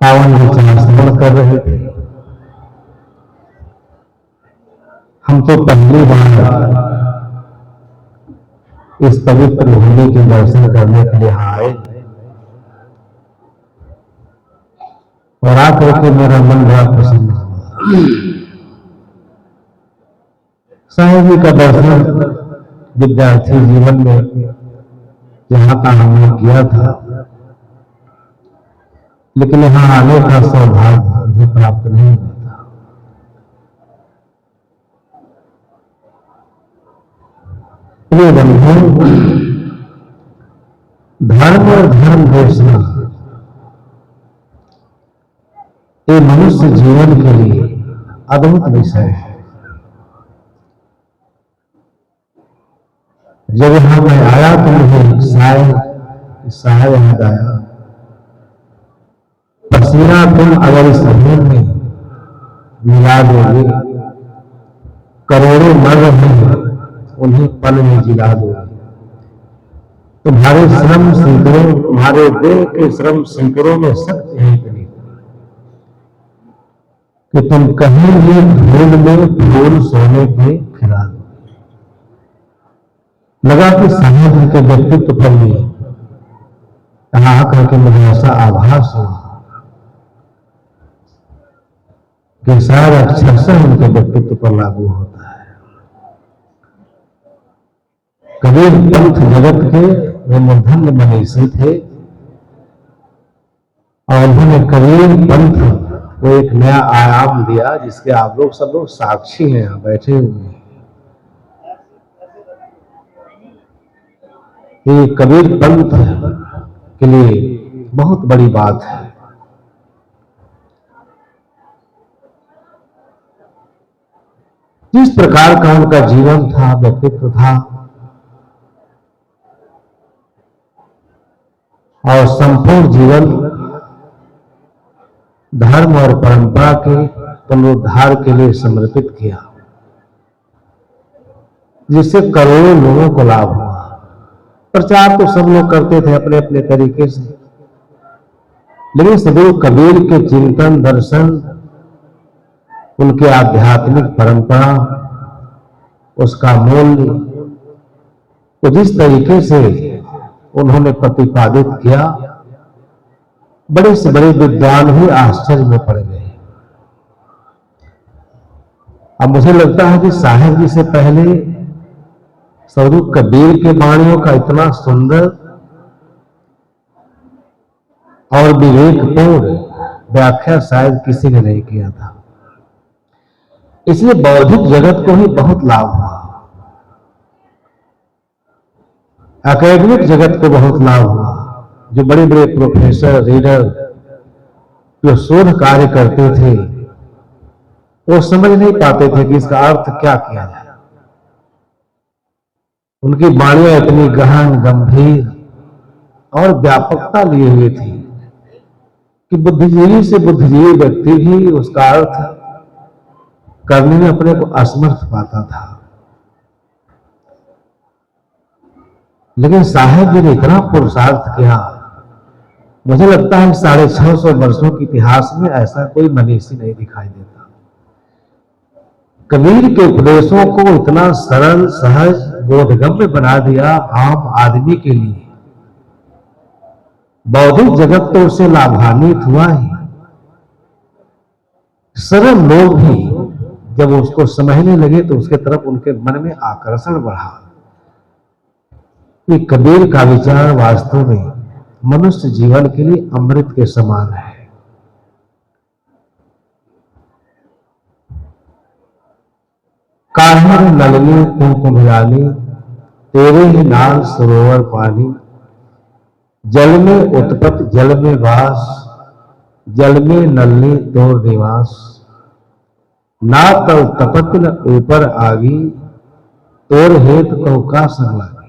पावन विचार श्रवण कर रहे थे। हम तो पहली बार इस पवित्र भूमि के दर्शन करने के लिए यहाँ आए और आकर के मेरा मन बड़ा प्रसन्न हुआ। साईं जी का दर्शन विद्यार्थी जीवन में जहाँ का हमने किया था, लेकिन यहाँ आने का सौभाग्य मुझे प्राप्त नहीं हुआ था। प्रिय बंधु, धर्म और धर्म घोषणा ये मनुष्य जीवन के लिए अद्भुत विषय है। जब यहां मैं आया तो मुझे साय याद आया। पसीना तुम अगर इस जमीन में मिला दोगे, करोड़ों मर रहे हैं उन्हें पल में जिला दोगे। तुम्हारे श्रम सिंकरों, तुम्हारे देह के श्रम सिंकरों में शक्ति है इतनी कि तुम कहीं भी धूल में फूल सोने पे खिला दो। लगा कि साहिब के व्यक्तित्व पर भी कहा करके मुझे ऐसा आभास हुआ कि शायद अक्षरशः उनके व्यक्तित्व पर लागू होता है। कबीर पंथ जगत के वे मूर्धन्य मनीषी थे और उन्होंने कबीर पंथ को एक नया आयाम दिया जिसके आप लोग सब लोग साक्षी हैं, यहाँ बैठे हुए हैं। ये कबीर पंथ के लिए बहुत बड़ी बात है। जिस प्रकार का उनका जीवन था, व्यक्तित्व था और संपूर्ण जीवन धर्म और परंपरा के पुनरुद्धार के लिए समर्पित किया, जिससे करोड़ों लोगों को लाभ हुआ। प्रचार तो सब लोग करते थे अपने अपने तरीके से, लेकिन सदैव कबीर के चिंतन, दर्शन, उनके आध्यात्मिक परंपरा, उसका मूल्य, तो जिस तरीके से उन्होंने प्रतिपादित किया, बड़े से बड़े विद्वान भी आश्चर्य में पड़ गए। अब मुझे लगता है कि साहिब जी से पहले स्वरूप कबीर के वाणियों का इतना सुंदर और विवेकपूर्ण व्याख्या शायद किसी ने नहीं किया था। इसलिए बौद्धिक जगत को ही बहुत लाभ हुआ, एकेडमिक जगत को बहुत लाभ हुआ। जो बड़े बड़े प्रोफेसर, रीडर, जो शोध कार्य करते थे, वो समझ नहीं पाते थे कि इसका अर्थ क्या किया जाए। उनकी वाणियां इतनी गहन, गंभीर और व्यापकता लिए हुए थी कि बुद्धिजीवी से बुद्धिजीवी व्यक्ति भी उसका अर्थ करने में अपने को असमर्थ पाता था। लेकिन साहिब जी ने इतना पुरुषार्थ किया, मुझे लगता है 650 वर्षों के इतिहास में ऐसा कोई मनीषी नहीं दिखाई देता। कबीर के उपदेशों को इतना सरल, सहज, बोधगम्य बना दिया आम आदमी के लिए। बौद्धिक जगत तो उससे लाभान्वित हुआ ही, सरल लोग भी जब उसको समझने लगे तो उसके तरफ उनके मन में आकर्षण बढ़ा कि कबीर का विचार वास्तव में मनुष्य जीवन के लिए अमृत के समान है। काहर नलनी तू कुम्भरानी, तेरे ही नाल सरोवर पानी, जल में उत्पत जल में वास, जल में नलनी तोर निवास, ना तल तपत न ऊपर आगी, तोर हेत कहु का संग लागी।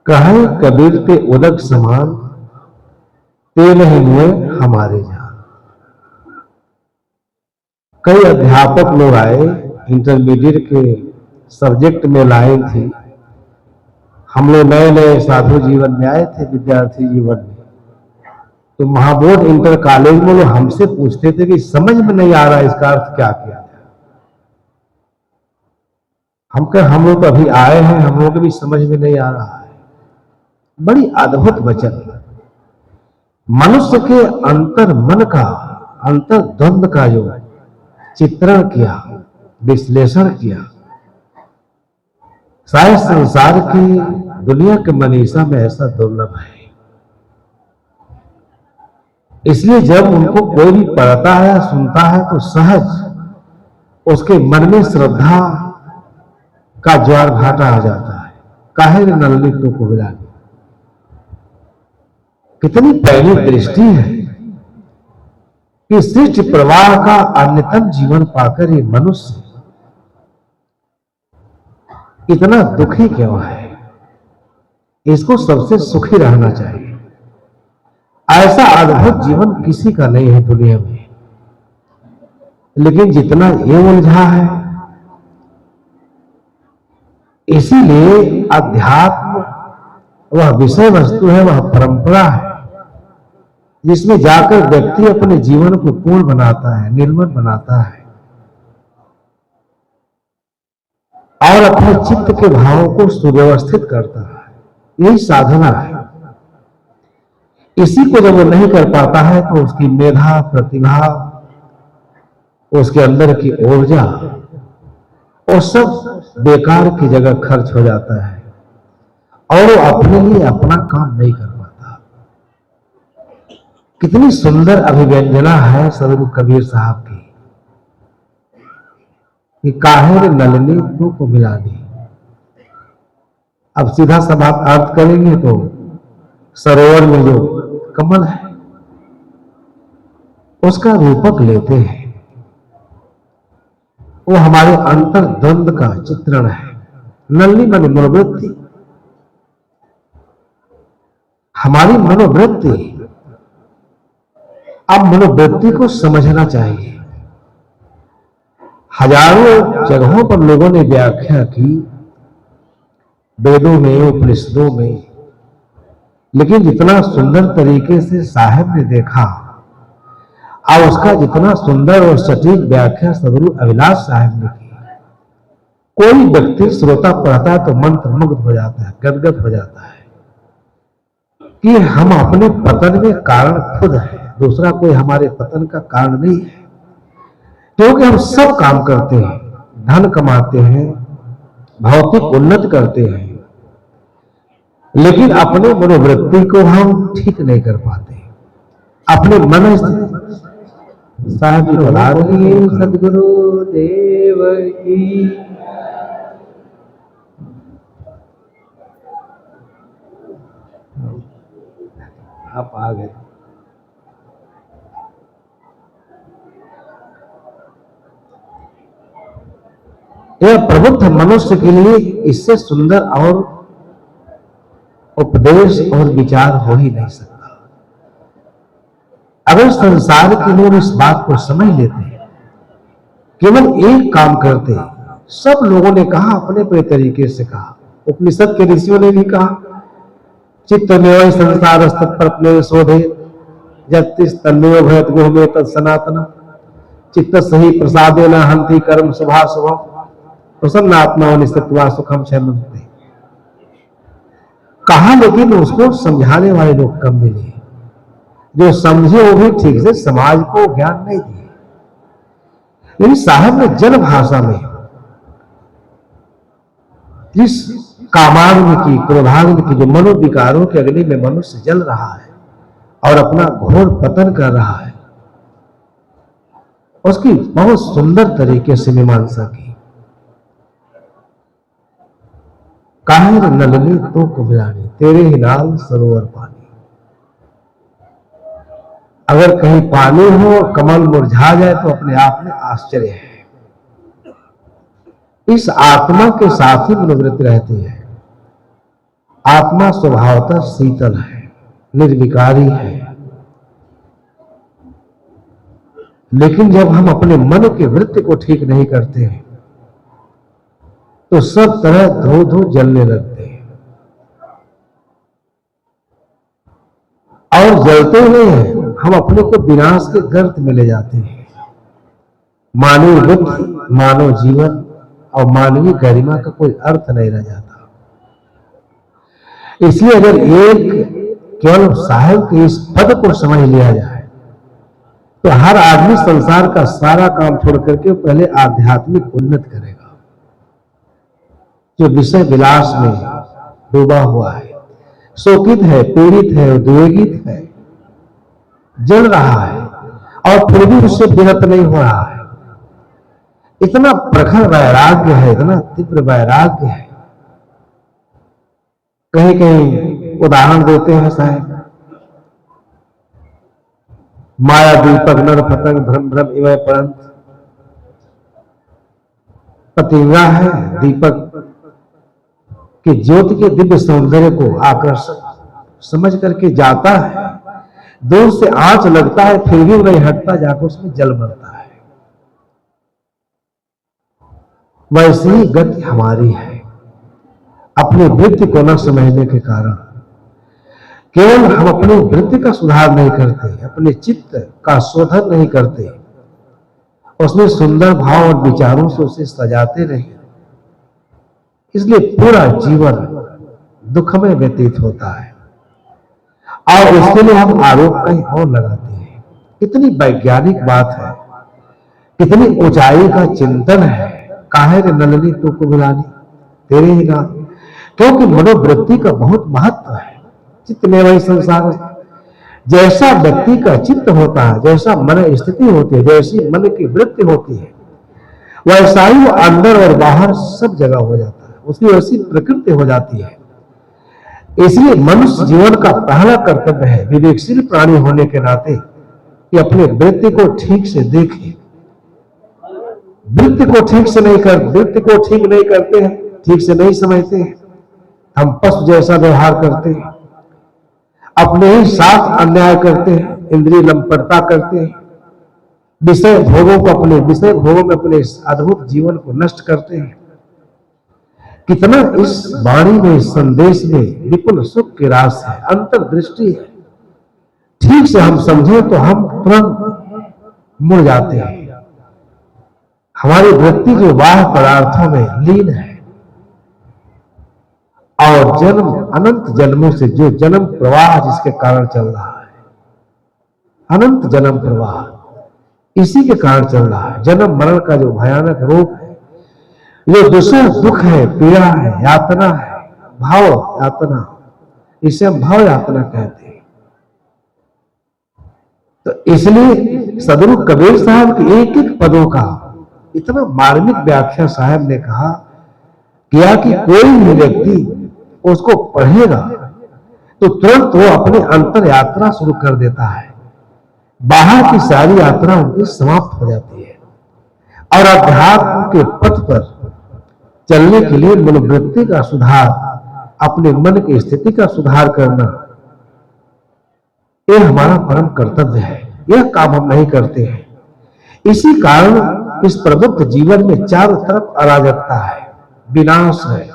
कहे कबीर के उदक समान, ते नहीं हुए हमारे जान। कई अध्यापक लोग आए, इंटरमीडिएट के सब्जेक्ट में लाइन थी। हम लोग नए नए साधु जीवन में आए थे, विद्यार्थी जीवन में। तो महाबोध इंटर कॉलेज में लोग हमसे पूछते थे कि समझ में नहीं आ रहा इसका अर्थ क्या किया जाए। हम लोग तो अभी आए हैं, हम लोग को भी समझ में नहीं आ रहा है। बड़ी अद्भुत वचन, मनुष्य के अंतर मन का, अंतर द्वंद का जो चित्रण किया, विश्लेषण किया, शायद संसार की दुनिया के मनीषा में ऐसा दुर्लभ है। इसलिए जब उनको कोई भी पढ़ता है या सुनता है तो सहज उसके मन में श्रद्धा का ज्वार भाटा आ जाता है। काहे नलनी तो को विलानी, कितनी पहली दृष्टि है कि सृष्टि प्रवाह का अन्यतम जीवन पाकर ये मनुष्य इतना दुखी क्यों है। इसको सबसे सुखी रहना चाहिए। ऐसा अद्भुत जीवन किसी का नहीं है दुनिया में, लेकिन जितना ये उलझा है। इसीलिए अध्यात्म वह विषय वस्तु है, वह परंपरा है जिसमें जाकर व्यक्ति अपने जीवन को पूर्ण बनाता है, निर्मल बनाता है और अपने चित्त के भावों को सुव्यवस्थित करता है। यही साधना है। इसी को जब वो नहीं कर पाता है तो उसकी मेधा, प्रतिभा, उसके अंदर की ऊर्जा वो सब बेकार की जगह खर्च हो जाता है और वो अपने लिए अपना काम नहीं कर पाता। कितनी सुंदर अभिव्यंजना है सदगुरु कबीर साहब की कि काहे नलनी तू को मिलानी। अब सीधा सब आप अर्थ करेंगे तो सरोवर में जो कमल है उसका रूपक लेते हैं, वो हमारे अंतर द्वंद का चित्रण है। नलनी मन मनोवृत्ति, हमारी मनोवृत्ति। अब मनोवृत्ति को समझना चाहिए। हजारों जगहों पर लोगों ने व्याख्या की, वेदों में, उपनिषदों में, लेकिन जितना सुंदर तरीके से साहब ने देखा और उसका जितना सुंदर और सटीक व्याख्या सदगुरु अविनाश साहब ने की, कोई व्यक्ति श्रोता पढ़ता है तो मंत्र मुग्ध हो जाता है, गदगद हो जाता है कि हम अपने पतन में कारण खुद है, दूसरा कोई हमारे पतन का कारण नहीं है। क्योंकि हम सब काम करते हैं, धन कमाते हैं, भौतिक उन्नति करते हैं, लेकिन अपने मनोवृत्ति को हम ठीक नहीं कर पाते। अपने मन साहब सदगुरु देव की। आप आ गए। यह प्रबुद्ध मनुष्य के लिए इससे सुंदर और उपदेश और विचार हो ही नहीं सकता। अगर संसार के लोग इस बात को समझ लेते हैं, केवल एक काम करते, सब लोगों ने कहा अपने अपने तरीके से कहा, उपनिषद के ऋषियों ने भी कहा, चित्त में संसार तत्पर शोधे जतिस तन्मेव भयत गुह में तत् सनातन चित्त सही प्रसादे न हंति कर्म शुभा शुभम प्रसन्नात्मा निस्त्वा सुखम क्षमते कहा। लेकिन उसको समझाने वाले लोग कम मिले, जो समझे वो भी ठीक से समाज को ज्ञान नहीं दिए। लेकिन साहब ने जन भाषा में जिस कामाग्नि की, क्रोधाग्नि की, जो मनोविकारों के अग्नि में मनुष्य जल रहा है और अपना घोर पतन कर रहा है, उसकी बहुत सुंदर तरीके से मीमांसा की। काहे नलनी तो को मिलानी, तेरे ही नाल सरोवर पानी। अगर कहीं पानी हो, कमल मुरझा जाए तो अपने आप में आश्चर्य है। इस आत्मा के साथ ही मनोवृत्ति रहती है। आत्मा स्वभावतः शीतल है, निर्विकारी है, लेकिन जब हम अपने मन के वृत्ति को ठीक नहीं करते हैं तो सब तरह धो धो जलने लगते हैं और जलते हुए हैं हम अपने को विनाश के गर्त में ले जाते हैं। मानवीय बुद्धि, मानव जीवन और मानवीय गरिमा का कोई अर्थ नहीं रह जाता। इसलिए अगर एक केवल साहेब के इस पद को समझ लिया जाए तो हर आदमी संसार का सारा काम छोड़ करके पहले आध्यात्मिक उन्नत करेगा। जो विषय विलास में डूबा हुआ है, शोकित है, पीड़ित है, उद्वेगित है, जल रहा है और फिर भी उससे विरत नहीं हो रहा है, इतना प्रखर वैराग्य है, इतना तीव्र वैराग्य है। कहीं कहीं उदाहरण देते हैं साहब, माया दीपक नर पतंग भ्रम भ्रम इवय परंत। पतिंगा है, दीपक कि ज्योति के दिव्य सौंदर्य को आकर्षक समझ करके जाता है, दूर से आंच लगता है फिर भी नहीं हटता, जाकर उसमें जल मरता है। वैसी ही गति हमारी है। अपनी वृत्ति को न समझने के कारण केवल हम अपनी वृत्ति का सुधार नहीं करते, अपने चित्त का शोधन नहीं करते, उसमें सुंदर भाव और विचारों से उसे सजाते नहीं, इसलिए पूरा जीवन दुख में व्यतीत होता है। और उसके लिए हम आरोप कहीं और लगाते हैं। कितनी वैज्ञानिक बात है, कितनी ऊंचाई का चिंतन है। काहे रे नलनी तू को बुलानी तेरे ही नाम, क्योंकि मनोवृत्ति का बहुत महत्व है। चित्त में वही संसार, जैसा व्यक्ति का चित्त होता है, जैसा मन स्थिति होती है, जैसी मन की वृत्ति होती है, वैसा ही वो अंदर और बाहर सब जगह हो जाता है, उसकी वैसी प्रकृति हो जाती है। इसलिए मनुष्य जीवन का पहला कर्तव्य है, विवेकशील प्राणी होने के नाते, कि अपने वृत्ति को ठीक से देखें। वृत्ति को ठीक से नहीं कर, वृत्ति को ठीक नहीं करते हैं, ठीक से नहीं समझते हैं, हम पशु जैसा व्यवहार करते हैं, अपने ही साथ अन्याय करते हैं, इंद्रिय लंपटता करते हैं, विषय भोगों को अपने विषय भोगों में अपने अद्भुत जीवन को नष्ट करते हैं। कितना इस वाणी में, संदेश में विपुल सुख की रास है, अंतर्दृष्टि है। ठीक से हम समझे तो हम तुरंत मुड़ जाते हैं। हमारी वृत्ति जो बाह्य पदार्थों में लीन है और जन्म अनंत जन्मों से जो जन्म प्रवाह जिसके कारण चल रहा है, अनंत जन्म प्रवाह इसी के कारण चल रहा है। जन्म मरण का जो भयानक रोग है, जो दूसरा दुख है, पीड़ा है, यातना है, भाव यातना, इसे हम भाव यातना कहते हैं। तो इसलिए सदगुरु कबीर साहब के एक एक पदों का इतना मार्मिक व्याख्या साहब ने कहा किया कि कोई भी व्यक्ति उसको पढ़ेगा तो तुरंत वो अपने अंतर यात्रा शुरू कर देता है, बाहर की सारी यात्रा उनकी समाप्त हो जाती है और अध्यात्म के पथ पर चलने के लिए मनोवृत्ति का सुधार, अपने मन की स्थिति का सुधार करना, यह हमारा परम कर्तव्य है। यह काम हम नहीं करते हैं। इसी कारण इस प्रबुद्ध जीवन में चारों तरफ अराजकता है, विनाश है।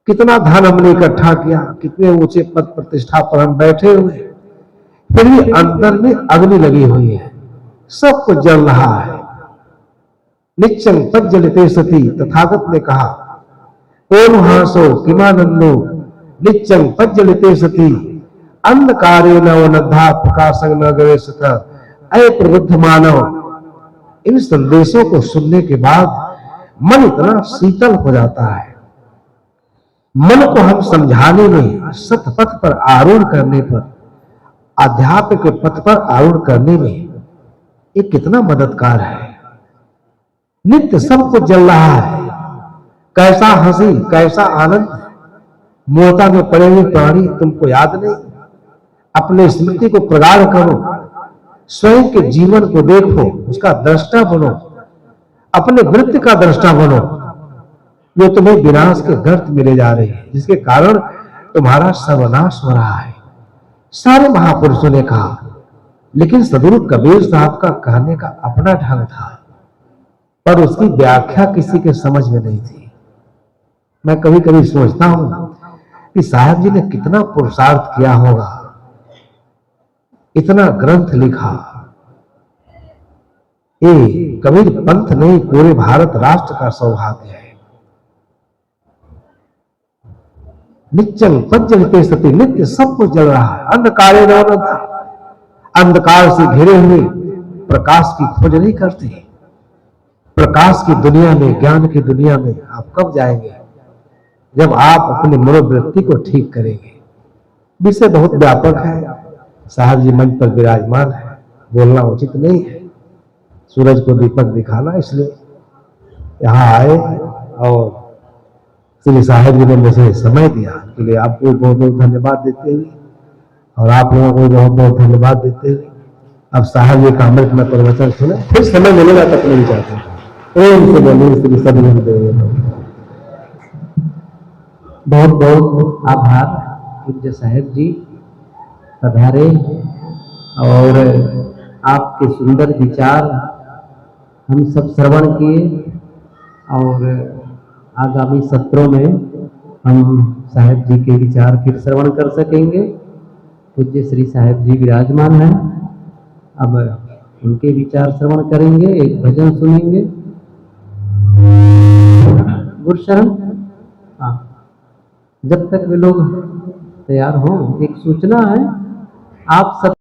कितना धन हमने इकट्ठा किया, कितने ऊंचे पद प्रतिष्ठा पर हम बैठे हुए, फिर भी अंदर में अग्नि लगी हुई है, सब कुछ जल रहा है। नित्यं पज्जलिते सती, तथागत ने कहा ओम हासो किमानंदो नित्यं पज्जलिते सती अंधकारे नवनद्धा प्रकाशं न गवेशत। अय प्रबुद्ध मानव, इन संदेशों को सुनने के बाद मन इतना शीतल हो जाता है। मन को हम समझाने में, सतपथ पर आरूढ़ करने पर, आध्यात्म के पथ पर आरूढ़ करने में ये कितना मददगार है। नित्य सब कुछ जल रहा है, कैसा हंसी, कैसा आनंद। मोहता में पड़े हुए प्राणी तुमको याद नहीं? अपने स्मृति को प्रगाढ़ करो, स्वयं के जीवन को देखो, उसका दृष्टा बनो, अपने वृत्ति का दृष्टा बनो, जो तुम्हें विनाश के गर्त में ले जा रही है, जिसके कारण तुम्हारा सर्वनाश हो रहा है। सारे महापुरुषों ने कहा, लेकिन सदगुरु कबीर साहब का कहने का अपना ढंग था, पर उसकी व्याख्या किसी के समझ में नहीं थी। मैं कभी कभी सोचता हूं कि साहब जी ने कितना पुरुषार्थ किया होगा इतना ग्रंथ लिखा। ये कबीर पंथ नहीं, पूरे भारत राष्ट्र का सौभाग्य है। निश्चल पज्जलते सती, नित्य सब कुछ जल रहा है। अंधकारे न था, अंधकार से घिरे हुए प्रकाश की खोज नहीं करते। प्रकाश की दुनिया में, ज्ञान की दुनिया में आप कब जाएंगे? जब आप अपनी मनोवृत्ति को ठीक करेंगे। विषय बहुत व्यापक है। साहब जी मंच पर विराजमान है, बोलना उचित नहीं है, सूरज को दीपक दिखाना, इसलिए यहाँ आए और श्री साहब जी ने मुझे समय दिया, के लिए आपको बहुत बहुत धन्यवाद देते हुए और आप लोगों को बहुत बहुत धन्यवाद देते हुए अब साहब जी का अमृत में प्रवचन सुने, फिर समय मिलेगा तो अपने विचार करें। ओम से बोलिए श्री सदगुरुदेव। बहुत बहुत आभार पूज्य साहेब जी पधारे और आपके सुंदर विचार हम सब श्रवण किए और आगामी सत्रों में हम साहेब जी के विचार फिर श्रवण कर सकेंगे। पूज्य श्री साहेब जी विराजमान हैं, अब उनके विचार श्रवण करेंगे, एक भजन सुनेंगे। गुरुशरण, हाँ, जब तक वे लोग तैयार हों, एक सूचना है, आप सब